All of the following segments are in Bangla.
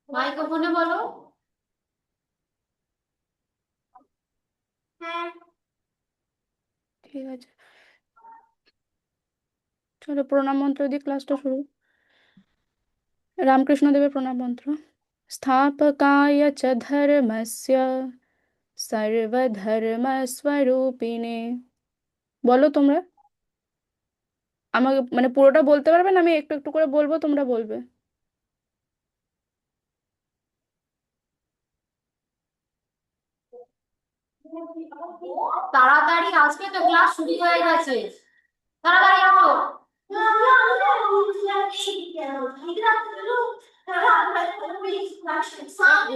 মাইক্রোফোনে বলো। হ্যাঁ। ঠিক আছে, চলো প্রণাম মন্ত্র দিয়ে ক্লাসটা শুরু। রামকৃষ্ণ দেবের প্রণাম মন্ত্র। স্থাপকায় চ ধর্মস্য সর্বধর্মস্বরূপিণে। বলো তোমরা, আমাকে মানে পুরোটা বলতে পারবে না, আমি একটু একটু করে বলবো, তোমরা বলবে। তাড়াতাড়ি, আজকে তো ক্লাস শুরু হয়ে গেছে। তাড়াতাড়ি আসো।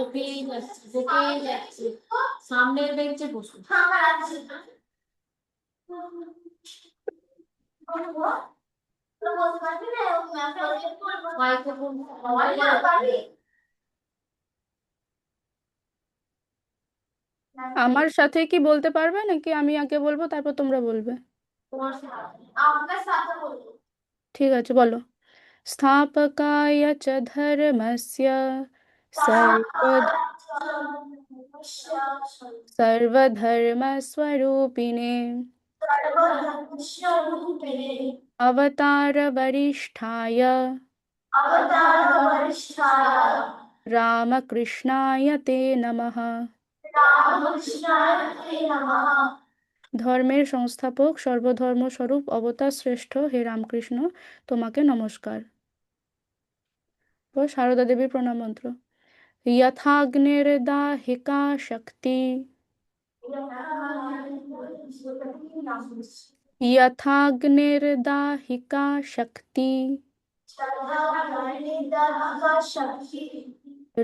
দেখেই যাচ্ছি, দেখেই যাচ্ছি। সামনের বেঞ্চে বসুন। মাইক্রোফোন। আমার সাথে কি বলতে পারবে নাকি আমি আগে বলবো তারপর তোমরা বলবে? তোমার সাথে, আপনার সাথে বলবো। ঠিক আছে, বলো। স্থাপকায় চ ধর্মস্য সর্ব सर्वधर्मस्वरूपिणे अवतारवरिष्ठाय रामकृष्णाय ते नमः। ধর্মের সংস্থাপক সর্বধর্ম স্বরূপ অবতার শ্রেষ্ঠ হে রামকৃষ্ণ, তোমাকে নমস্কার। ও সারদা দেবীর প্রণাম মন্ত্র। यथाग्निर्दाहिका शक्ति यथाग्निर्दाहिका शक्ति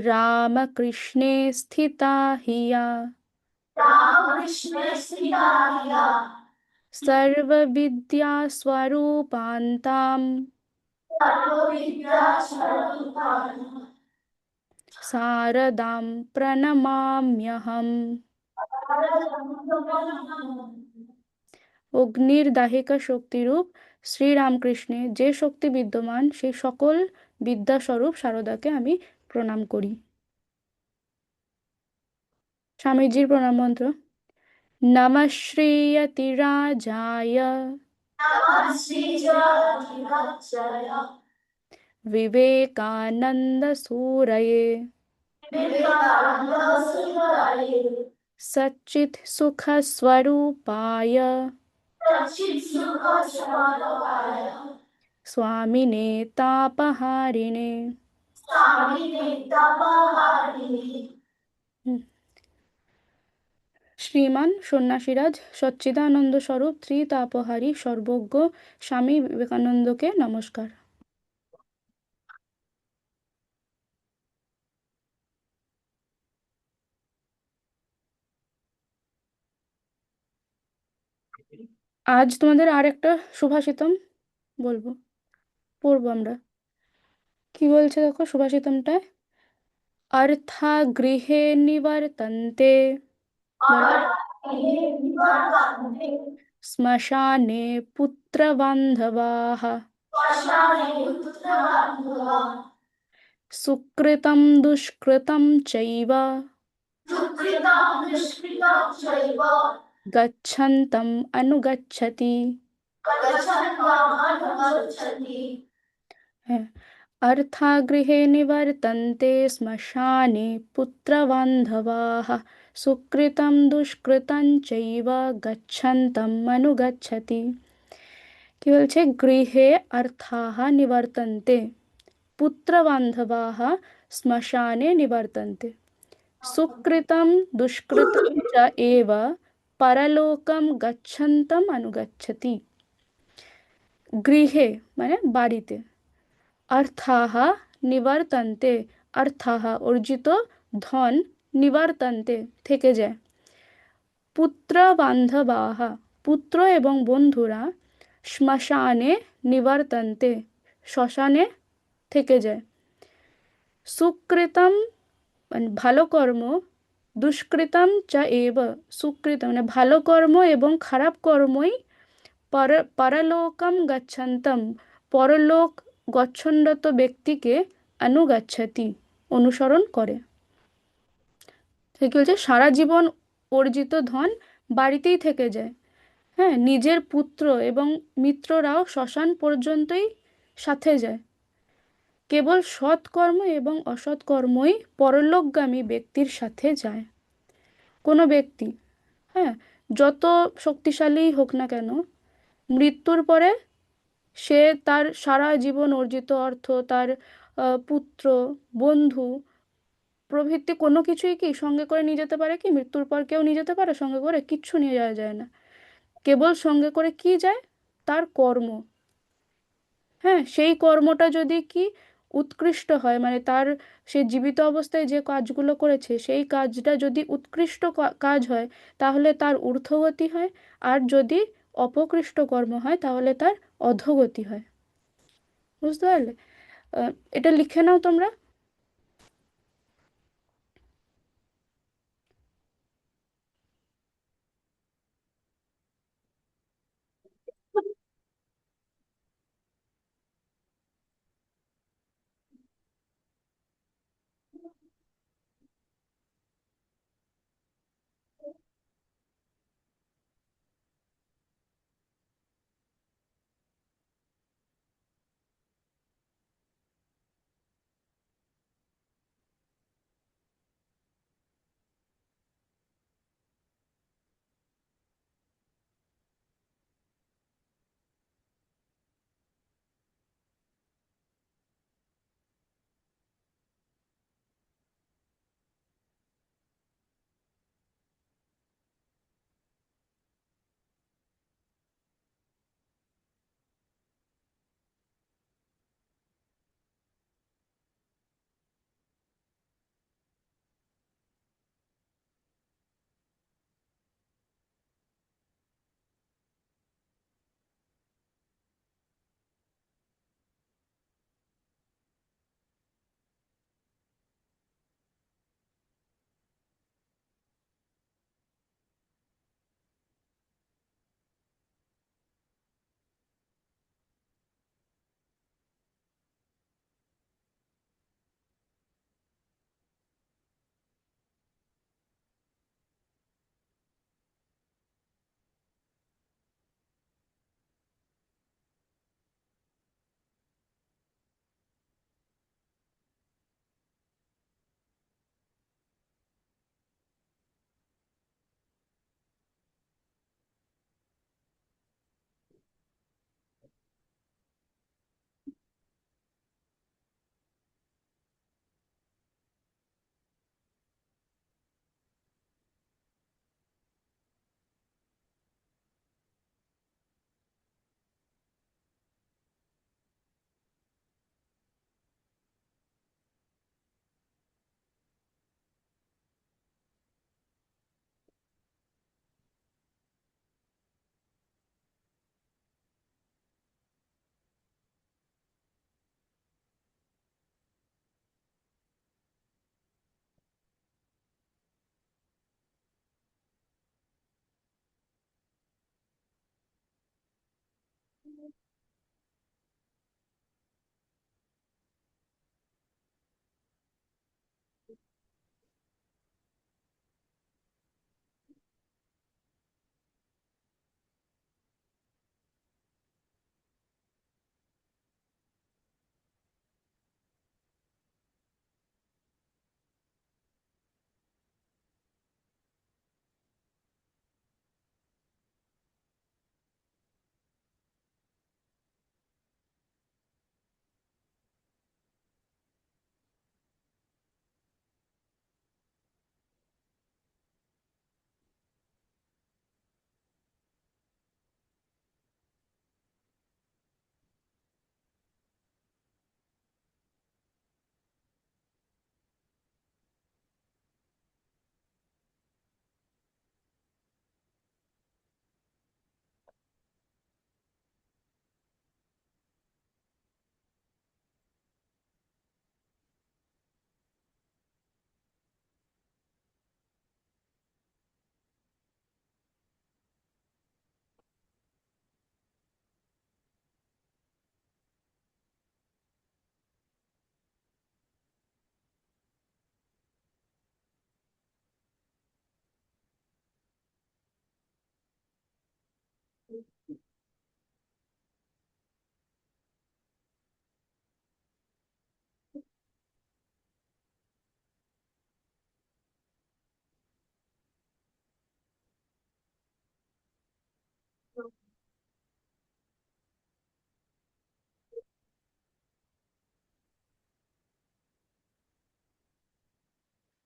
रामकृष्णे स्थिता हिया सर्वविद्यास्वरूपान्तां शारदां प्रणमाम्यहम्। অগ্নির দাহিকা শক্তিরূপ শ্রীরামকৃষ্ণে যে শক্তি বিদ্যমান সেই সকল বিদ্যাস্বরূপ শারদাকে আমি প্রণাম করি। স্বামীজির প্রণাম মন্ত্র। নমঃ শ্রীয়তিরাজায় विवेकानन्दसूरये सच्चित् सुखस्वरूपाय स्वामिने तापहारिणे। হুম। শ্রীমান সন্ন্যাসীরাজ সচ্চিদানন্দ স্বরূপ ত্রিতাপহারী সর্বজ্ঞ স্বামী বিবেকানন্দকে নমস্কার। আজ তোমাদের আর একটা সুভাষিতম বলবো, পড়বো আমরা। কি বলছে দেখো সুভাষিতমটায়। অর্থা গৃহে নিবর্তন্তে, বলো। শ্মশানে পুত্রবান্ধবাः সুকৃতম দুষ্কৃতম চৈব গচ্ছন্তম অনুগচ্ছতি। হ্যাঁ। अर्थागृहे निवर्तन्ते श्मशाने पुत्रबान्धवाः सुकृतं दुष्कृतं चैव गच्छन्तम् अनुगच्छति। কি বলছে, গৃহে অর্থাः নিবর্তন্তে পুত্রবান্ধবাः শ্মশানে নিবর্তন্তে সুকৃতম দুষ্কৃতম চ এব পরলোকম গচ্ছন্তম অনুগচ্ছতি। গৃহে মানে বাড়িতে, অর্থাহ নিবর্তন্তে, অর্থাহ অর্জিত ধন, নিবর্তন্তে থেকে যায়, পুত্র বান্ধবাহ পুত্র এবং বন্ধুরা, শ্মশানে নিবর্তন্তে শ্মশানে থেকে যায়, সুকৃতম মানে ভালো কর্ম, দুষ্কৃতম চ এব সুকৃতম মানে ভালো কর্ম এবং খারাপ কর্মই পর পরলোকম গচ্ছন্তম পরলোক গচ্ছন্নত ব্যক্তিকে অনুগচ্ছতি অনুসরণ করে। সে কি বলছে, সারা জীবন অর্জিত ধন বাড়িতেই থেকে যায়। হ্যাঁ, নিজের পুত্র এবং মিত্ররাও শ্মশান পর্যন্তই সাথে যায়। কেবল সৎকর্ম এবং অসৎকর্মই পরলোকগামী ব্যক্তির সাথে যায়। কোনো ব্যক্তি, হ্যাঁ, যত শক্তিশালী হোক না কেন, মৃত্যুর পরে সে তার সারা জীবন অর্জিত অর্থ, তার পুত্র, বন্ধু প্রভৃতি কোনো কিছুই কি সঙ্গে করে নিয়ে যেতে পারে? কি মৃত্যুর পর কেউ নিয়ে যেতে পারে সঙ্গে করে? কিচ্ছু নিয়ে যাওয়া যায় না। কেবল সঙ্গে করে কি যায়? তার কর্ম। হ্যাঁ, সেই কর্মটা যদি কি উৎকৃষ্ট হয়, মানে তার, সে জীবিত অবস্থায় যে কাজগুলো করেছে সেই কাজটা যদি উৎকৃষ্ট কাজ হয়, তাহলে তার ঊর্ধ্বগতি হয়। আর যদি অপকৃষ্ট কর্ম হয় তাহলে তার অধোগতি হয়। বুঝতে পারলে? এটা লিখে নাও তোমরা।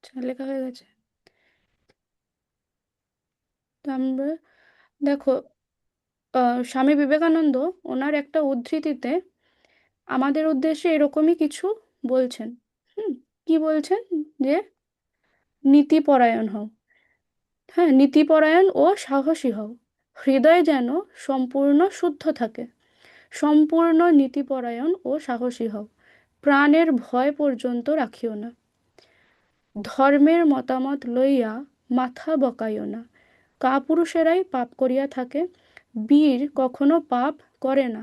আচ্ছা, লেখা হয়ে গেছে। তো আমরা দেখো, স্বামী বিবেকানন্দ ওনার একটা উদ্ধৃতিতে আমাদের উদ্দেশ্যে এরকমই কিছু বলছেন। হুম। কি বলছেন? যে নীতিপরায়ণ হও। হ্যাঁ, নীতিপরায়ণ ও সাহসী হও। হৃদয় যেন সম্পূর্ণ শুদ্ধ থাকে। সম্পূর্ণ নীতিপরায়ণ ও সাহসী হও। প্রাণের ভয় পর্যন্ত রাখিও না। ধর্মের মতামত লইয়া মাথা বকাইও না। কাপুরুষেরাই পাপ করিয়া থাকে, বীর কখনো পাপ করে না।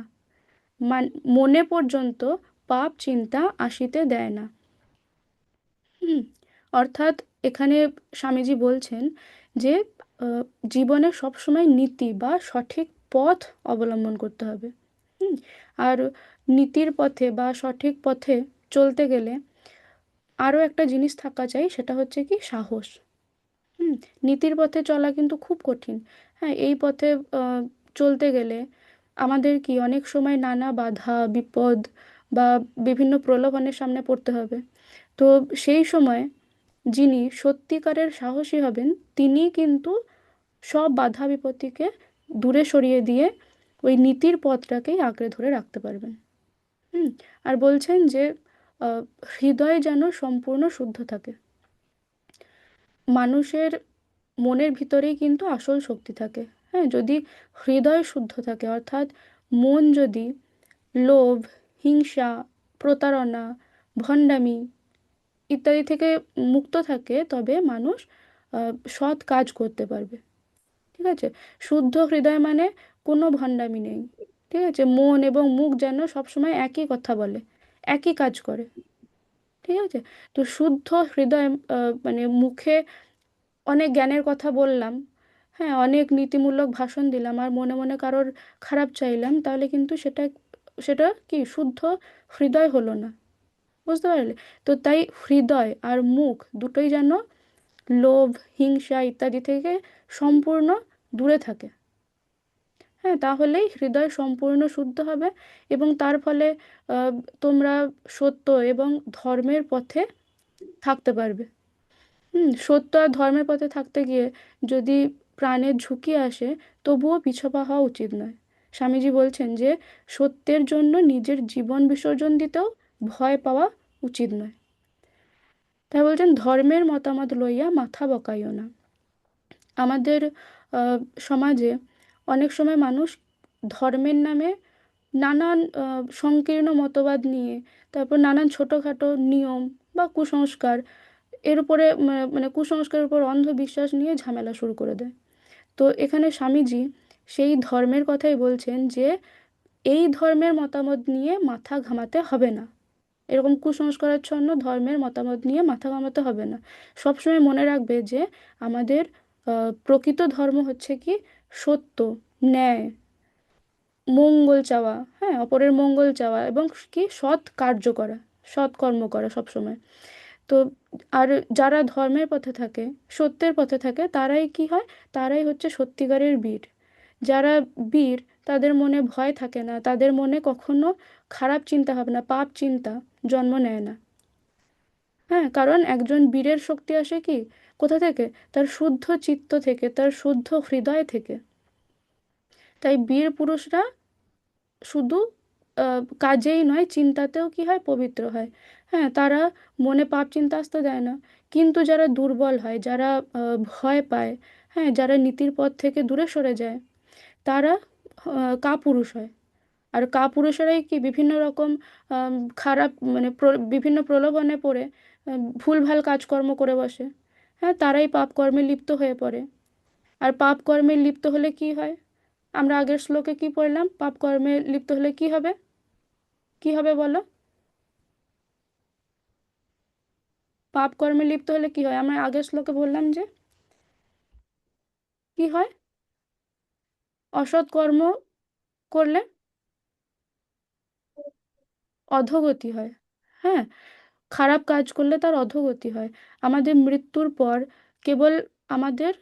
মনে পর্যন্ত পাপ চিন্তা আসিতে দেয় না। হুম। অর্থাৎ এখানে স্বামীজি বলছেন যে আহ, জীবনে সবসময় নীতি বা সঠিক পথ অবলম্বন করতে হবে। হুম। আর নীতির পথে বা সঠিক পথে চলতে গেলে আরও একটা জিনিস থাকা চাই, সেটা হচ্ছে কি সাহস। হুম। নীতির পথে চলা কিন্তু খুব কঠিন। হ্যাঁ, এই পথে আহ, চলতে গেলে আমাদের কি অনেক সময় নানা বাধা বিপদ বা বিভিন্ন প্রলোভনের সামনে পড়তে হবে। তো সেই সময় যিনি সত্যিকারের সাহসী হবেন, তিনি কিন্তু সব বাধা বিপত্তিকে দূরে সরিয়ে দিয়ে ওই নীতির পথটাকেই আঁকড়ে ধরে রাখতে পারবেন। হুম। আর বলছেন যে আহ, হৃদয় যেন সম্পূর্ণ শুদ্ধ থাকে। মানুষের মনের ভিতরেই কিন্তু আসল শক্তি থাকে। হ্যাঁ, যদি হৃদয় শুদ্ধ থাকে, অর্থাৎ মন যদি লোভ, হিংসা, প্রতারণা, ভণ্ডামি ইত্যাদি থেকে মুক্ত থাকে, তবে মানুষ সৎ কাজ করতে পারবে। ঠিক আছে? শুদ্ধ হৃদয় মানে কোনো ভণ্ডামি নেই। ঠিক আছে? মন এবং মুখ যেন সবসময় একই কথা বলে, একই কাজ করে। ঠিক আছে? তো শুদ্ধ হৃদয় মানে মুখে অনেক জ্ঞানের কথা বললাম, হ্যাঁ, অনেক নীতিমূলক ভাষণ দিলাম, আর মনে মনে কারোর খারাপ চাইলাম, তাহলে কিন্তু সেটা সেটা কি শুদ্ধ হৃদয় হলো না। বুঝতে পারলে? তো তাই হৃদয় আর মুখ দুটোই যেন লোভ, হিংসা ইত্যাদি থেকে সম্পূর্ণ দূরে থাকে। হ্যাঁ, তাহলেই হৃদয় সম্পূর্ণ শুদ্ধ হবে, এবং তার ফলে আহ, তোমরা সত্য এবং ধর্মের পথে থাকতে পারবে। সত্য আর ধর্মের পথে থাকতে গিয়ে যদি প্রাণের ঝুঁকি আসে, তবুও পিছপা হওয়া উচিত নয়। স্বামীজি বলছেন যে সত্যের জন্য নিজের জীবন বিসর্জন দিতেও ভয় পাওয়া উচিত নয়। তাই বলছেন ধর্মের মতামত লইয়া মাথা বকাইও না। আমাদের আহ, সমাজে অনেক সময় মানুষ ধর্মের নামে নানান সংকীর্ণ মতবাদ নিয়ে, তারপর নানান ছোটোখাটো নিয়ম বা কুসংস্কার এর উপরে মানে কুসংস্কারের উপর অন্ধবিশ্বাস নিয়ে ঝামেলা শুরু করে দেয়। তো এখানে স্বামীজি সেই ধর্মের কথাই বলছেন যে এই ধর্মের মতামত নিয়ে মাথা ঘামাতে হবে না। এরকম কুসংস্কারাচ্ছন্ন ধর্মের মতামত নিয়ে মাথা ঘামাতে হবে না। সবসময় মনে রাখবে যে আমাদের প্রকৃত ধর্ম হচ্ছে কি সত্য, ন্যায়, মঙ্গল চাওয়া, হ্যাঁ, অপরের মঙ্গল চাওয়া, এবং কি সৎ কার্য করা, সৎ কর্ম করা সবসময়। তো আর যারা ধর্মের পথে থাকে, সত্যের পথে থাকে, তারাই কি হয়? তারাই হচ্ছে সত্যিকারের বীর। যারা বীর, তাদের মনে ভয় থাকে না, তাদের মনে কখনো খারাপ চিন্তা ভাবনা, পাপ চিন্তা জন্ম নেয় না। হ্যাঁ, কারণ একজন বীরের শক্তি আসে কি কোথা থেকে? তার শুদ্ধ চিত্ত থেকে, তার শুদ্ধ হৃদয় থেকে। তাই বীর পুরুষরা শুধু কাজেই নয়, চিন্তাতেও কি হয়? পবিত্র হয়। হ্যাঁ, তারা মনে পাপ চিন্তা আসতে দেয় না। কিন্তু যারা দুর্বল হয়, যারা ভয় পায়, হ্যাঁ, যারা নীতির পথ থেকে দূরে সরে যায়, তারা কাপুরুষ হয়। আর কাপুরুষেরাই কি বিভিন্ন রকম খারাপ মানে বিভিন্ন প্রলোভনে পড়ে ভুলভাল কাজকর্ম করে বসে। হ্যাঁ, তারাই পাপ কর্মে লিপ্ত হয়ে পড়ে। আর পাপ কর্মে লিপ্ত হলে কি হয়? আমরা আগের শ্লোকে কি পড়লাম? পাপ কর্মে লিপ্ত হলে কি হবে? কি হবে বলো? পাপ কর্মে লিপ্ত হলে কি হয়? আমরা আগের শ্লোকে বললাম যে কি হয়? অসৎ কর্ম করলে অধোগতি হয়। হ্যাঁ, খারাপ কাজ করলে তার অধোগতি হয়। আমাদের মৃত্যুর পর কেবল আমাদের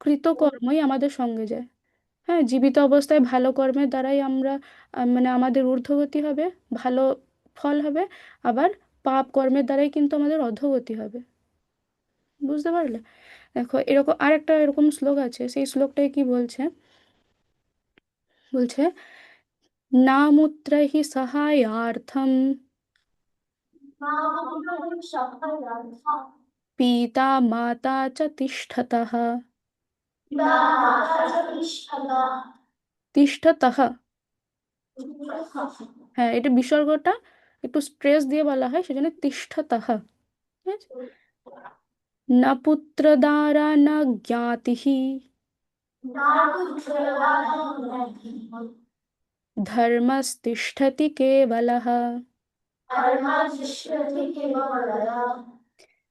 কৃতকর্মই আমাদের সঙ্গে যায়। হ্যাঁ, জীবিত অবস্থায় ভালো কর্মের দ্বারাই আমরা মানে আমাদের ঊর্ধ্বগতি হবে, ভালো ফল হবে। আবার পাপ কর্মের দ্বারাই কিন্তু আমাদের অধোগতি হবে। বুঝতে পারলে? দেখো এরকম আরেকটা এরকম শ্লোক আছে, সেই শ্লোকটায় কি বলছে, বলছে নামুত্র হি সহায়ার্থম পিতা মাতা চ তিষ্ঠতঃ। তিষ্ঠতঃ, হ্যাঁ এটা বিসর্গটা একটু স্ট্রেস দিয়ে বলা হয়, সেজন্য তিষ্ঠতঃ। ঠিক আছে? न पुत्रदारा न ज्ञातिः धर्मस्तिष्ठति केवलः।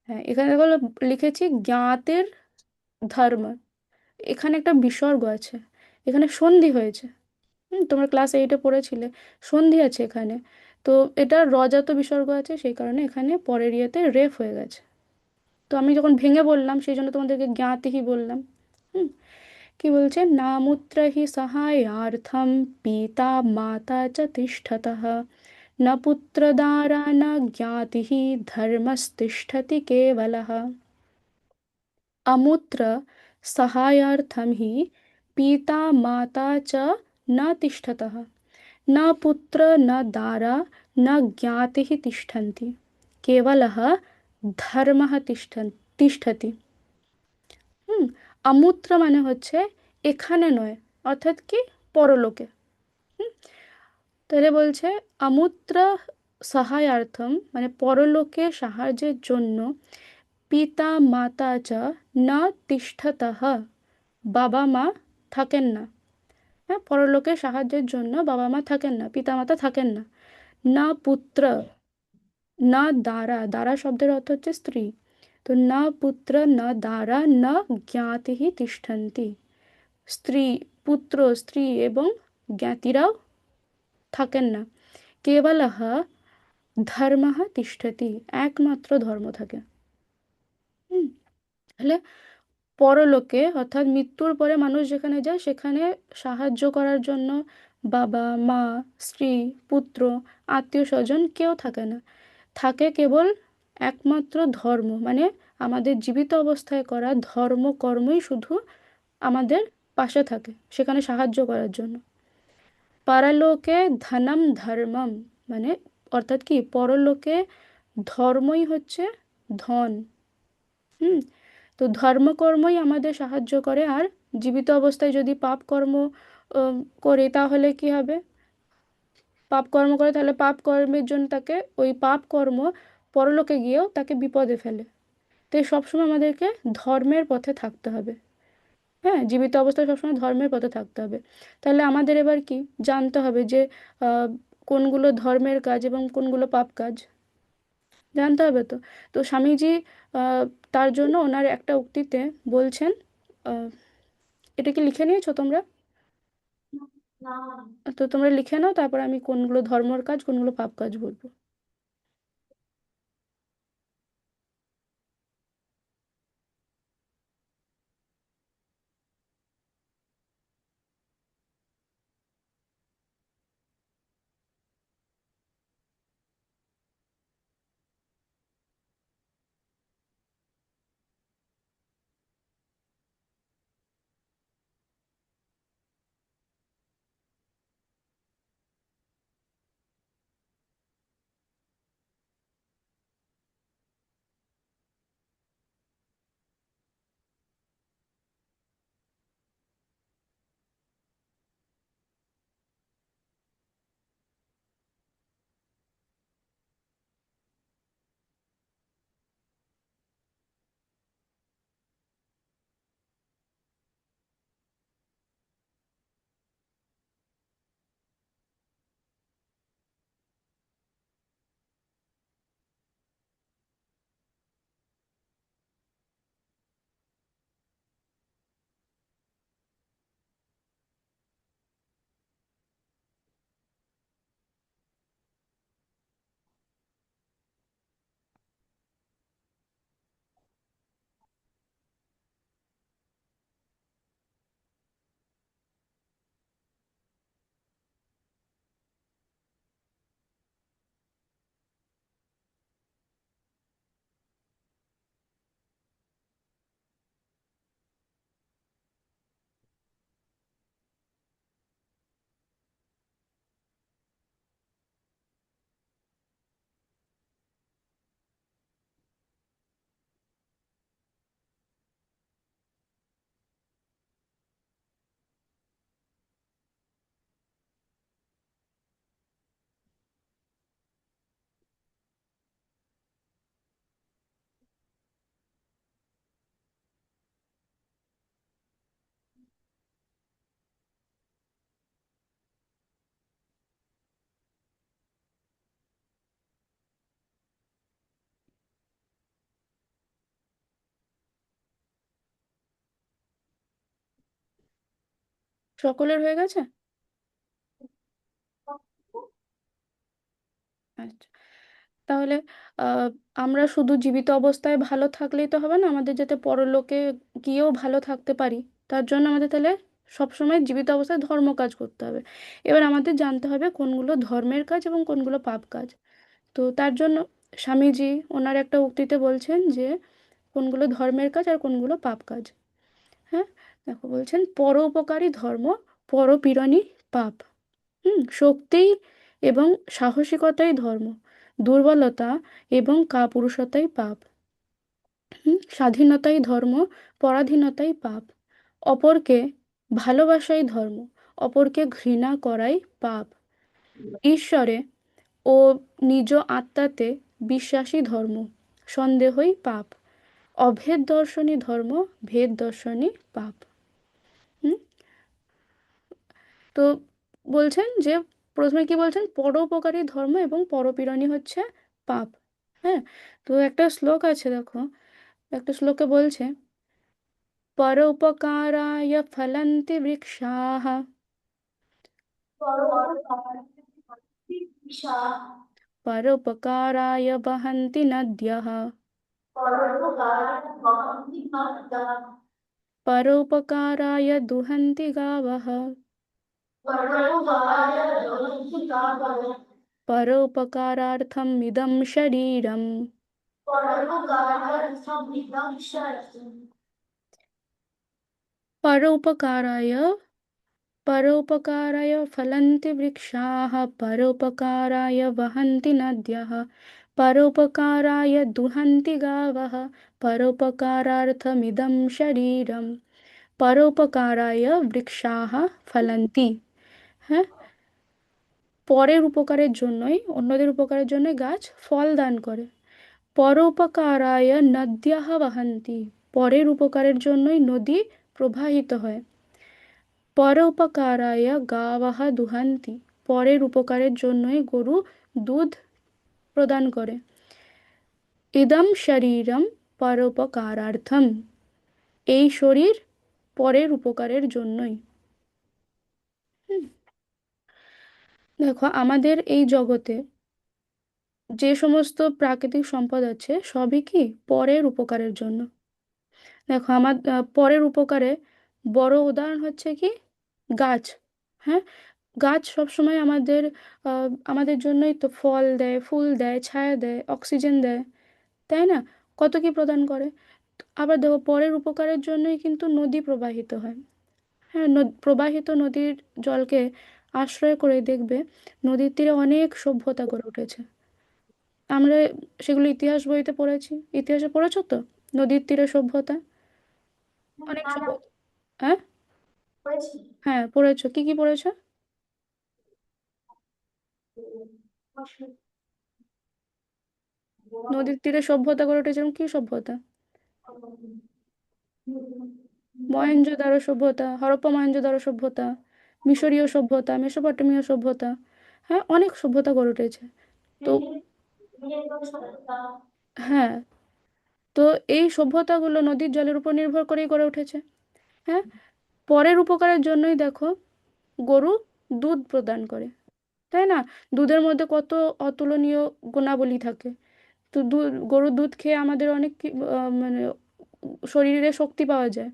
হ্যাঁ এখানে দেখো লিখেছি জ্ঞাতের ধর্ম, এখানে একটা বিসর্গ আছে, এখানে সন্ধি হয়েছে। তোমরা ক্লাস 8-এ পড়েছিলে, সন্ধি আছে এখানে। তো এটা রজাত বিসর্গ আছে, সেই কারণে এখানে পরের ইয়েতে রেফ হয়ে গেছে। তো আমি যখন ভেঙে বললাম সেই জন্য তোমাদেরকে জ্ঞাতিহি বললাম। হুম, কি বলছে, নামুত্র হি সহায়ার্থম পিতা মাতা চ তিষ্ঠতঃ न पुत्रदारा न ज्ञातिः धर्मस्तिष्ठति केवलः। अमुत्र सहायार्थं हि पिता माता च न तिष्ठतः, न पुत्र न दारा न ज्ञातिः तिष्ठन्ति, केवलः धर्मः तिष्ठति। হুম, আমূত্র মানে হচ্ছে এখানে নয়, অর্থাৎ কি পরলোকে। হুম, তাহলে বলছে আমূত্র সহায়ার্থম মানে পরলোকে সাহায্যের জন্য, পিতা মাতা চ না তিষ্ঠতঃ বাবা মা থাকেন না। হ্যাঁ, পরলোকে সাহায্যের জন্য বাবা মা থাকেন না, পিতা মাতা থাকেন না। না পুত্র, না দ্বারা, দ্বারা শব্দের অর্থ হচ্ছে স্ত্রী, তো না পুত্র না দ্বারা না জ্ঞাতিঃ তিষ্ঠন্তি, স্ত্রী, পুত্র, স্ত্রী এবং জ্ঞাতিরাও থাকেন না। কেবলঃ ধর্মঃ তিষ্ঠতি, একমাত্র ধর্ম থাকে। হুম, তাহলে পরলোকে অর্থাৎ মৃত্যুর পরে মানুষ যেখানে যায় সেখানে সাহায্য করার জন্য বাবা মা, স্ত্রী, পুত্র, আত্মীয় স্বজন কেউ থাকে না, থাকে কেবল একমাত্র ধর্ম, মানে আমাদের জীবিত অবস্থায় করা ধর্ম কর্মই শুধু আমাদের পাশে থাকে, সেখানে সাহায্য করার জন্য। পারলোকে ধনম ধর্মম, মানে অর্থাৎ কি পরলোকে ধর্মই হচ্ছে ধন। হুম, তো ধর্মকর্মই আমাদের সাহায্য করে। আর জীবিত অবস্থায় যদি পাপ কর্ম আহ, করে তাহলে কি হবে, পাপ কর্ম করে তাহলে পাপ কর্মের জন্য তাকে ওই পাপ কর্ম পরলোকে গিয়েও তাকে বিপদে ফেলে। তো এই সবসময় আমাদেরকে ধর্মের পথে থাকতে হবে। হ্যাঁ, জীবিত অবস্থায় সবসময় ধর্মের পথে থাকতে হবে। তাহলে আমাদের এবার কি জানতে হবে যে আহ, কোনগুলো ধর্মের কাজ এবং কোনগুলো পাপ কাজ, জানতে হবে তো। তো স্বামীজি আহ, তার জন্য ওনার একটা উক্তিতে বলছেন, আহ, এটা কি লিখে নিয়েছো তোমরা? তো তোমরা লিখে নাও, তারপর আমি কোনগুলো ধর্মের কাজ কোনগুলো পাপ কাজ বলবো। সকলের হয়ে গেছে? আচ্ছা, তাহলে আহ, আমরা শুধু জীবিত অবস্থায় ভালো থাকলেই তো হবে না, আমাদের যাতে পরলোকে গিয়েও ভালো থাকতে পারি, তার জন্য আমাদের তাহলে সবসময় জীবিত অবস্থায় ধর্ম কাজ করতে হবে। এবার আমাদের জানতে হবে কোনগুলো ধর্মের কাজ এবং কোনগুলো পাপ কাজ। তো তার জন্য স্বামীজি ওনার একটা উক্তিতে বলছেন যে কোনগুলো ধর্মের কাজ আর কোনগুলো পাপ কাজ। হ্যাঁ, দেখো বলছেন পরোপকারী ধর্ম, পরপীড়নই পাপ। শক্তি এবং সাহসিকতাই ধর্ম, দুর্বলতা এবং কাপুরুষতাই পাপ। স্বাধীনতাই ধর্ম, পরাধীনতাই পাপ। অপরকে ভালোবাসাই ধর্ম, অপরকে ঘৃণা করাই পাপ। ঈশ্বরে ও নিজ আত্মাতে বিশ্বাসী ধর্ম, সন্দেহই পাপ। অভেদ দর্শনী ধর্ম, ভেদ দর্শনী পাপ। হুম, তো বলছেন যে প্রথমে কি বলছেন, পরোপকারী ধর্ম এবং পরপীড়নই হচ্ছে পাপ। হ্যাঁ, তো একটা শ্লোক আছে দেখো, একটা শ্লোকে বলছে পরোপকারায় ফলন্তি বৃক্ষাঃ, পরোপকারায় বহন্তি নদ্যঃ, परोपकाराय दुहन्ति गावः, परोपकारार्थम् इदं शरीरम्। परोपकाराय परोपकाराय फलन्ति वृक्षाः, परोपकाराय वहन्ति नद्यः, परोपकाराय दुहन्ति गावः, परोपकारार्थमिदं शरीरम्। परोपकाराय वृक्षाः फलन्ति। হ্যাঁ, পরের উপকারের জন্যই, অন্যদের উপকারের জন্য গাছ ফল দান করে। পরোপকারায় নদ্যাঃ বহন্তি, পরের উপকারের জন্যই নদী প্রবাহিত হয়। পরোপকারায় গাवः দুহান্তি, পরের উপকারের জন্যই গরু দুধ প্রদান করে। ইদম শরীরম পরোপকারার্থম, এই শরীর পরের উপকারের জন্যই। হুম, দেখো আমাদের এই জগতে যে সমস্ত প্রাকৃতিক সম্পদ আছে সবই কি পরের উপকারের জন্য। দেখো আমার পরের উপকারে বড় উদাহরণ হচ্ছে কি গাছ। হ্যাঁ, গাছ সবসময় আমাদের জন্যই তো ফল দেয়, ফুল দেয়, ছায়া দেয়, অক্সিজেন দেয়, তাই না? কত কি প্রদান করে। আবার দেখো পরের উপকারের জন্যই কিন্তু নদী প্রবাহিত হয়। হ্যাঁ, প্রবাহিত নদীর জলকে আশ্রয় করে দেখবে নদীর তীরে অনেক সভ্যতা গড়ে উঠেছে। আমরা সেগুলো ইতিহাস বইতে পড়েছি, ইতিহাসে পড়েছো তো, নদীর তীরে সভ্যতা, অনেক সভ্যতা। হ্যাঁ, হ্যাঁ পড়েছো, কি কি পড়েছো? নদীর তীরে সভ্যতা গড়ে উঠেছে, যেমন কি সভ্যতা? মহেঞ্জোদারো সভ্যতা, হরপ্পা মহেঞ্জোদারো সভ্যতা, মিশরীয় সভ্যতা, মেসোপটেমীয় সভ্যতা। হ্যাঁ, অনেক সভ্যতা গড়ে উঠেছে। তো হ্যাঁ, তো এই সভ্যতাগুলো নদীর জলের উপর নির্ভর করেই গড়ে উঠেছে। হ্যাঁ, পরের উপকারের জন্যই দেখো গরু দুধ প্রদান করে, তাই না? দুধের মধ্যে কত অতুলনীয় গুণাবলী থাকে। তো গরুর দুধ খেয়ে আমাদের অনেক মানে শরীরে শক্তি পাওয়া যায়।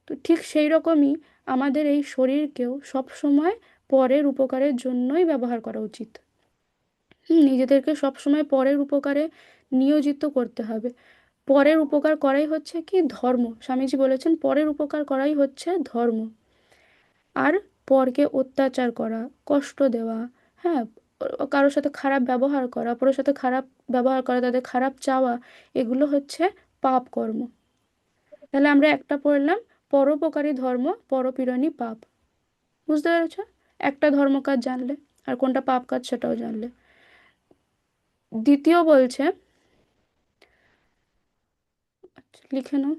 তো ঠিক সেই রকমই আমাদের এই শরীরকেও সব সময় পরের উপকারের জন্যই ব্যবহার করা উচিত। নিজেদেরকে সব সময় পরের উপকারে নিয়োজিত করতে হবে। পরের উপকার করাই হচ্ছে কি ধর্ম, স্বামীজি বলেছেন পরের উপকার করাই হচ্ছে ধর্ম। আর পরকে অত্যাচার করা, কষ্ট দেওয়া, হ্যাঁ, কারোর সাথে খারাপ ব্যবহার করা, অপরের সাথে খারাপ ব্যবহার করা, তাদের খারাপ চাওয়া, এগুলো হচ্ছে পাপ কর্ম। তাহলে আমরা একটা পড়লাম, পরোপকারী ধর্ম, পরপীড়নই পাপ। বুঝতে পেরেছ? একটা ধর্ম কাজ জানলে, আর কোনটা পাপ কাজ সেটাও জানলে। দ্বিতীয় বলছে, আচ্ছা, লিখে নাও।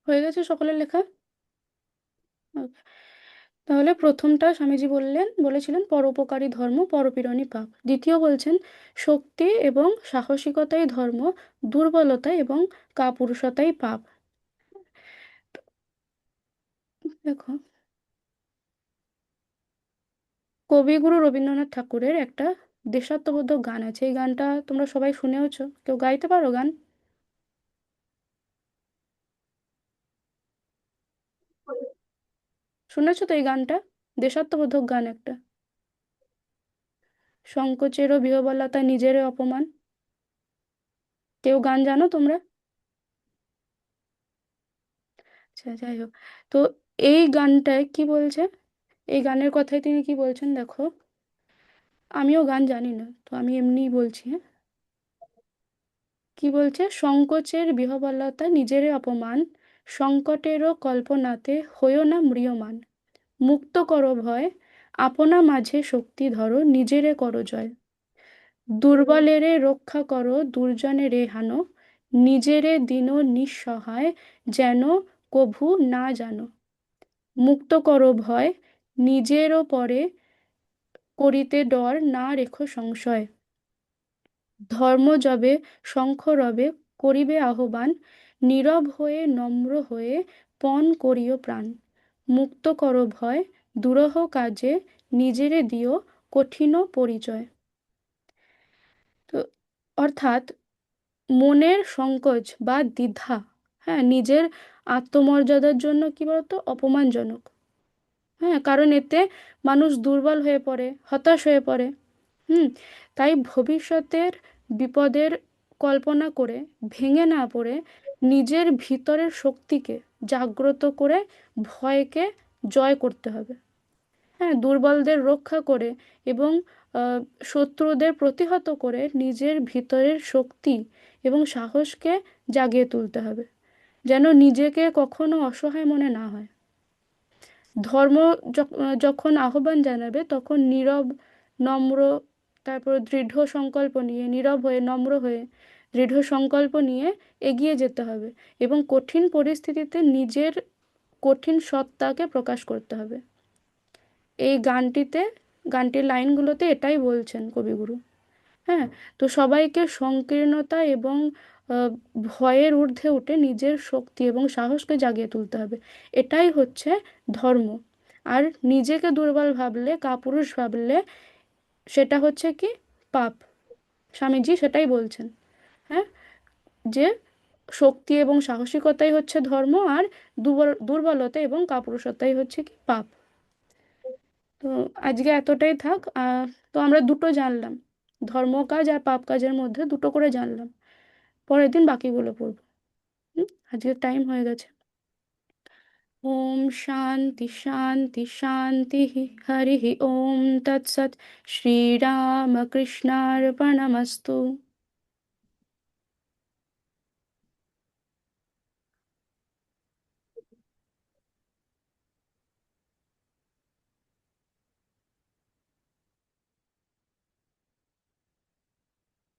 হয়ে গেছে সকলের লেখা? Okay. তাহলে প্রথমটা স্বামীজি বলেছিলেন পরোপকারী ধর্ম পরপীড়নই পাপ। দ্বিতীয় বলছেন শক্তি এবং সাহসিকতাই ধর্ম, দুর্বলতা এবং কাপুরুষতাই পাপ। দেখো, কবিগুরু রবীন্দ্রনাথ ঠাকুরের একটা দেশাত্মবোধক গান আছে, এই গানটা তোমরা সবাই শুনেওছো, কেউ গাইতে পারো গান? শুনেছো তো এই গানটা? দেশাত্মবোধক গান একটা। সংকোচেরও বিহ্বলতা নিজের অপমান। কেউ গান জানো তোমরা? আচ্ছা, যাই হোক। তো এই গানটায় কি বলছে, এই গানের কথায় তিনি কি বলছেন দেখো, আমিও গান জানি না তো আমি এমনিই বলছি, হ্যাঁ। কি বলছে, সংকোচের বিহ্বলতা নিজের অপমান, সংকটেরও কল্পনাতে হইও না ম্রিয়মাণ, মুক্ত করো ভয়, আপনা মাঝে শক্তি ধরো নিজেরে করো জয়, দুর্বলেরে রক্ষা করো দুর্জনেরে হানো, নিজেরে দিন নিঃসহায় যেন কভু না জানো, মুক্ত করো ভয়, নিজেরও পরে করিতে ডর না রেখো সংশয়, ধর্ম যবে শঙ্খ রবে করিবে আহ্বান, নীরব হয়ে নম্র হয়ে পণ করিও প্রাণ, মুক্ত করো ভয়, দুরহ কাজে নিজেরে দিও কঠিন পরিচয়। তো অর্থাৎ মনের সংকোচ বা দ্বিধা, হ্যাঁ, নিজের আত্মমর্যাদার জন্য কি বলতো অপমানজনক। হ্যাঁ, কারণ এতে মানুষ দুর্বল হয়ে পড়ে, হতাশ হয়ে পড়ে। হুম। তাই ভবিষ্যতের বিপদের কল্পনা করে ভেঙে না পড়ে নিজের ভিতরের শক্তিকে জাগ্রত করে ভয়কে জয় করতে হবে। হ্যাঁ, দুর্বলদের রক্ষা করে এবং আহ, শত্রুদের প্রতিহত করে নিজের ভিতরের শক্তি এবং সাহসকে জাগিয়ে তুলতে হবে, যেন নিজেকে কখনো অসহায় মনে না হয়। ধর্ম যখন আহ্বান জানাবে তখন নীরব, নম্র, তারপর দৃঢ় সংকল্প নিয়ে, নীরব হয়ে নম্র হয়ে দৃঢ় সংকল্প নিয়ে এগিয়ে যেতে হবে এবং কঠিন পরিস্থিতিতে নিজের কঠিন সত্তাকে প্রকাশ করতে হবে। এই গানটির লাইনগুলোতে এটাই বলছেন কবিগুরু। হ্যাঁ। তো সবাইকে সংকীর্ণতা এবং আহ, ভয়ের ঊর্ধ্বে উঠে নিজের শক্তি এবং সাহসকে জাগিয়ে তুলতে হবে, এটাই হচ্ছে ধর্ম। আর নিজেকে দুর্বল ভাবলে, কাপুরুষ ভাবলে, সেটা হচ্ছে কি পাপ। স্বামীজি সেটাই বলছেন। হ্যাঁ, যে শক্তি এবং সাহসিকতাই হচ্ছে ধর্ম, আর দুর্বলতা এবং কাপুরুষতাই হচ্ছে কি পাপ। তো আজকে এতটাই থাক। তো আমরা দুটো জানলাম, ধর্ম কাজ আর পাপ কাজের মধ্যে দুটো করে জানলাম। পরের দিন বাকিগুলো পড়বো। আজকের টাইম হয়ে গেছে। ওম শান্তি শান্তি শান্তি। হরি ওম তৎসৎ। শ্রীরামকৃষ্ণার্পণমস্তু।